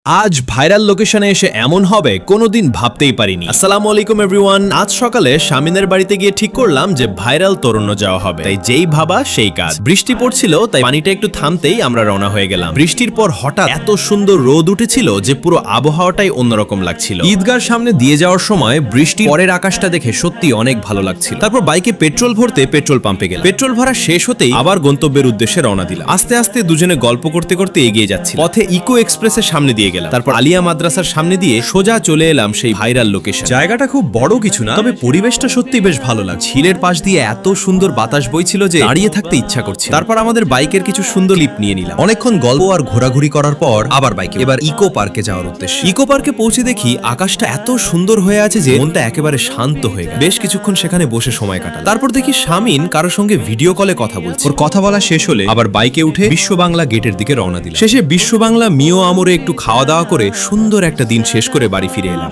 আজ ভাইরাল লোকেশনে এসে এমন হবে কোনোদিন ভাবতেই পারিনি। আসসালামু আলাইকুম এভরিওয়ান। আজ সকালে শামিনের বাড়িতে গিয়ে ঠিক করলাম যে ভাইরাল তরুণ্য যাওয়া হবে, তাই যেই ভাবা সেই কাজ। বৃষ্টি পড়ছিল, তাই পানিটা একটু থামতেই আমরা রওনা হয়ে গেলাম। বৃষ্টির পর হঠাৎ এত সুন্দর রোদ উঠেছিল যে পুরো আবহাওয়াটাই অন্যরকম লাগছিল। ঈদগার সামনে দিয়ে যাওয়ার সময় বৃষ্টির পরের আকাশটা দেখে সত্যি অনেক ভালো লাগছিল। তারপর বাইকে পেট্রোল ভরতে পেট্রোল পাম্পে গেলাম। পেট্রোল ভরা শেষ হতেই আবার গন্তব্যের উদ্দেশ্যে রওনা দিলাম। আস্তে আস্তে দুজনে গল্প করতে করতে এগিয়ে যাচ্ছি। পথে ইকো এক্সপ্রেসের সামনে দিয়ে গেলাম, তারপর আলিয়া মাদ্রাসার সামনে দিয়ে সোজা চলে এলাম সেই ভাইরাল লোকেশন। জায়গাটা খুব বড় কিছু না, তবে পরিবেশটা সত্যি বেশ ভালো লাগছে। ঝিলের পাশ দিয়ে এত সুন্দর বাতাস বইছিল যে দাঁড়িয়ে থাকতে ইচ্ছা করছে। তারপর আমাদের বাইকের কিছু সুন্দর ক্লিপ নিয়ে নিলাম। অনেকক্ষণ গল্প আর ঘোরাঘুরি করার পর আবার বাইকে এবার ইকো পার্কে যাওয়ার উদ্দেশ্যে। ইকো পার্কে পৌঁছে দেখি আকাশটা এত সুন্দর হয়ে আছে যে মনটা একেবারে শান্ত হয়ে গেল। বেশ কিছুক্ষণ সেখানে বসে সময় কাটালাম। তারপর দেখি শামিন কারোর সঙ্গে ভিডিও কলে কথা বলছে। ওর কথা বলা শেষ হলে আবার বাইকে উঠে বিশ্ব বাংলা গেটের দিকে রওনা দিলাম। শেষে বিশ্ব বাংলা মিও আমরে একটু খাওয়া দাওয়া করে সুন্দর একটা দিন শেষ করে বাড়ি ফিরে এলাম।